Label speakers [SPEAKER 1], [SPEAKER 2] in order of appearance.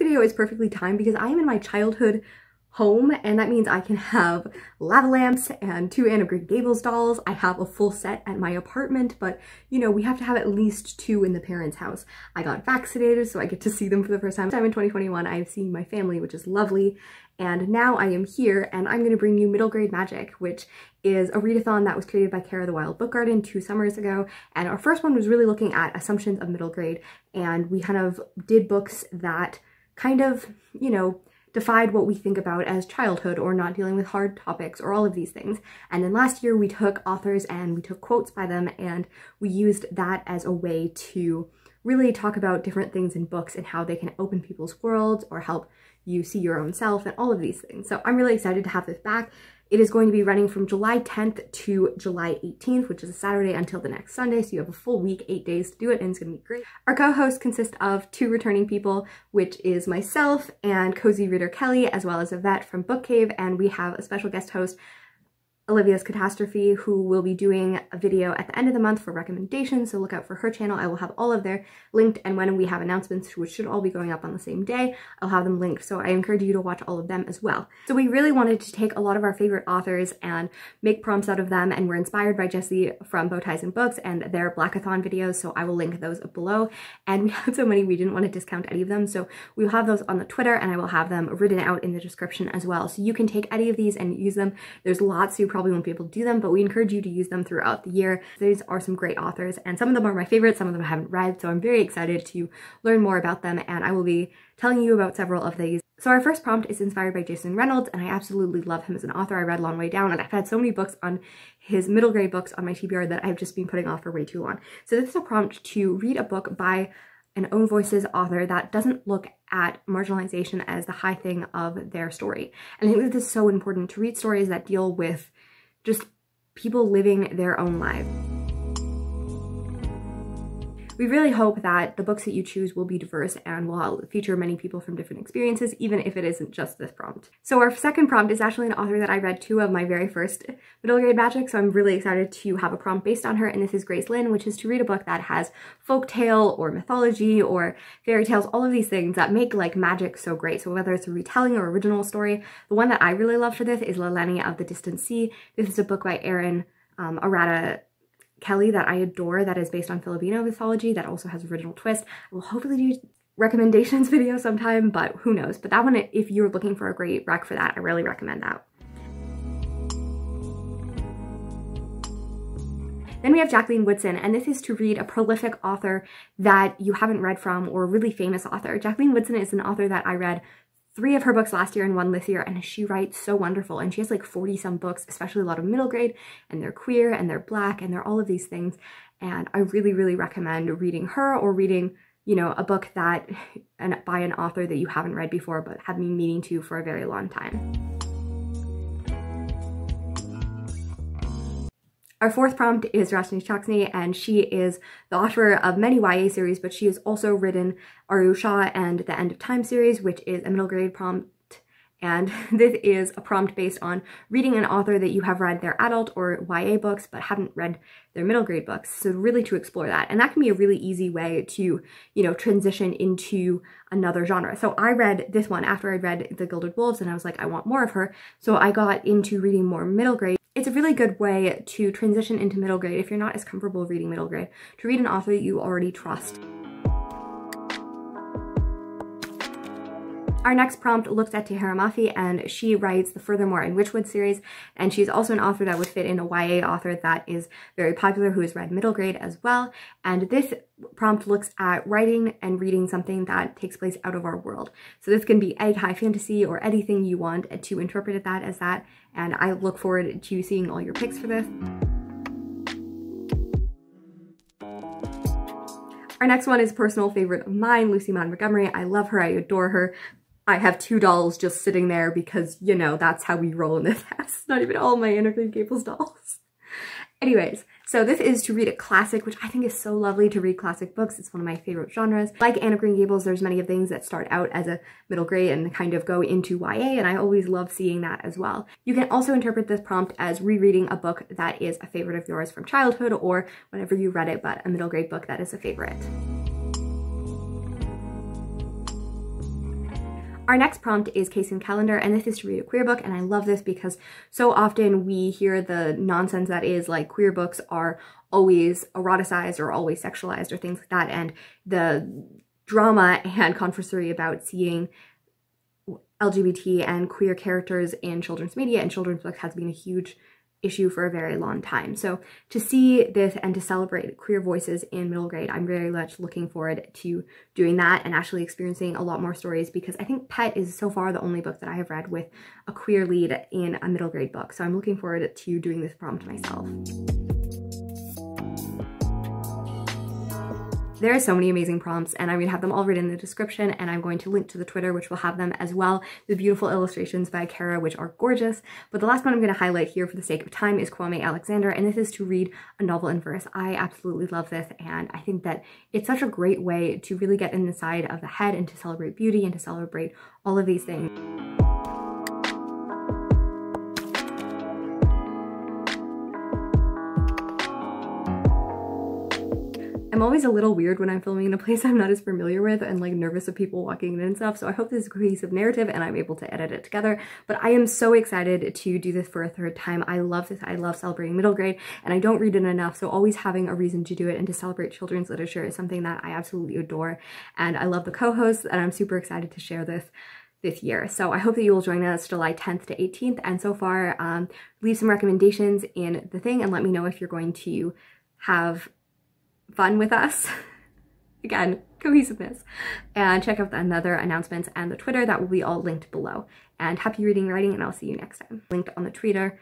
[SPEAKER 1] Video is perfectly timed because I am in my childhood home, and that means I can have lava lamps and 2 Anne of Green Gables dolls. I have a full set at my apartment, but you know, we have to have at least 2 in the parents' house. I got vaccinated, so I get to see them for the first time. In 2021, I've seen my family, which is lovely, and now I am here and I'm gonna bring you Middle Grade Magic, which is a readathon that was created by Kara the Wild Book Garden 2 summers ago. And our first one was really looking at assumptions of middle grade, and we kind of did books that kind of, you know, defied what we think about as childhood or not dealing with hard topics or all of these things. And then last year we took authors and we took quotes by them, and we used that as a way to really talk about different things in books and how they can open people's worlds or help you see your own self and all of these things. So I'm really excited to have this back. It is going to be running from July 10th to July 18th, which is a Saturday until the next Sunday. So you have a full week, 8 days to do it, and it's gonna be great. Our co-hosts consist of 2 returning people, which is myself and Cozy Reader Kelly, as well as Yvette from Book Cave. And we have a special guest host, Olivia's Catastrophe, who will be doing a video at the end of the month for recommendations, so look out for her channel. I will have all of their linked, and when we have announcements, which should all be going up on the same day, I'll have them linked, so I encourage you to watch all of them as well. So we really wanted to take a lot of our favorite authors and make prompts out of them, and we're inspired by Jessie from Bow Ties and Books and their Blackathon videos, so I will link those below. And we had so many, we didn't want to discount any of them, so we'll have those on the Twitter, and I will have them written out in the description as well, so you can take any of these and use them. There's lots, so you probably won't be able to do them, but we encourage you to use them throughout the year. These are some great authors, and some of them are my favorites, some of them I haven't read, so I'm very excited to learn more about them, and I will be telling you about several of these. So our first prompt is inspired by Reynolds, and I absolutely love him as an author. I read Long Way Down, and I've had so many books on his middle grade books on my TBR that I've just been putting off for way too long. So this is a prompt to read a book by an Own Voices author that doesn't look at marginalization as the high thing of their story. And I think this is so important, to read stories that deal with just people living their own lives. We really hope that the books that you choose will be diverse and will feature many people from different experiences, even if it isn't just this prompt. So our second prompt is actually an author that I read 2 of my very first middle grade magic, so I'm really excited to have a prompt based on her, and this is Grace Lynn, which is to read a book that has folktale or mythology or fairy tales, all of these things that make like magic so great. So whether it's a retelling or original story, the one that I really love for this is Lelania of the Distant Sea. This is a book by Erin Arata Kelly that I adore, that is based on Filipino mythology, that also has original twist. I will hopefully do recommendations video sometime, but who knows. But that one, if you're looking for a great rec for that, I really recommend that. Then we have Jacqueline Woodson, and this is to read a prolific author that you haven't read from, or a really famous author. Jacqueline Woodson is an author that I read 3 of her books last year and 1 this year, and she writes so wonderful, and she has like 40 some books, especially a lot of middle grade, and they're queer and they're Black and they're all of these things, and I really, really recommend reading her, or reading, you know, a book that by an author that you haven't read before but have been meaning to for a very long time. Our fourth prompt is Roshani Chokshi, and she is the author of many YA series, but she has also written Arusha and the End of Time series, which is a middle grade prompt. And this is a prompt based on reading an author that you have read their adult or YA books but haven't read their middle grade books. So really to explore that. And that can be a really easy way to, you know, transition into another genre. So I read this one after I read The Gilded Wolves, and I was like, I want more of her. So I got into reading more middle grade. It's a really good way to transition into middle grade if you're not as comfortable reading middle grade, to read an author that you already trust. Our next prompt looks at Tahereh Mafi, and she writes the Furthermore and Witchwood series, and she's also an author that would fit in a YA author that is very popular who has read middle grade as well. And this prompt looks at writing and reading something that takes place out of our world. So this can be egg high fantasy or anything you want to interpret that as that, and I look forward to seeing all your picks for this. Our next one is a personal favorite of mine, Lucy Maud Montgomery. I love her, I adore her. I have 2 dolls just sitting there because, you know, that's how we roll in this house. Not even all my Anne of Green Gables dolls. Anyways, so this is to read a classic, which I think is so lovely to read classic books. It's one of my favorite genres. Like Anne of Green Gables, there's many of things that start out as a middle grade and kind of go into YA, and I always love seeing that as well. You can also interpret this prompt as rereading a book that is a favorite of yours from childhood, or whenever you read it, but a middle grade book that is a favorite. Our next prompt is Case and Calendar, and this is to read a queer book, and I love this because so often we hear the nonsense that is like queer books are always eroticized or always sexualized or things like that, and the drama and controversy about seeing LGBT and queer characters in children's media and children's books has been a huge issue for a very long time. So to see this and to celebrate queer voices in middle grade, I'm very much looking forward to doing that and actually experiencing a lot more stories, because I think Pet is so far the only book that I have read with a queer lead in a middle grade book. So I'm looking forward to doing this prompt myself. There are so many amazing prompts, and I'm going to have them all written in the description, and I'm going to link to the Twitter, which will have them as well. The beautiful illustrations by Kara, which are gorgeous. But the last one I'm going to highlight here for the sake of time is Kwame Alexander, and this is to read a novel in verse. I absolutely love this, and I think that it's such a great way to really get inside of the head and to celebrate beauty and to celebrate all of these things. I'm always a little weird when I'm filming in a place I'm not as familiar with and like nervous of people walking in and stuff, so I hope this is a cohesive narrative and I'm able to edit it together. But I am so excited to do this for a third time. I love this. I love celebrating middle grade, and I don't read it enough, so always having a reason to do it and to celebrate children's literature is something that I absolutely adore. And I love the co-hosts, and I'm super excited to share this year. So I hope that you will join us July 10th to 18th. And so far, leave some recommendations in the thing and let me know if you're going to have fun with us. Again, cohesiveness. And check out the other announcements and the Twitter. That will be all linked below. And happy reading and writing, and I'll see you next time. Linked on the Twitter.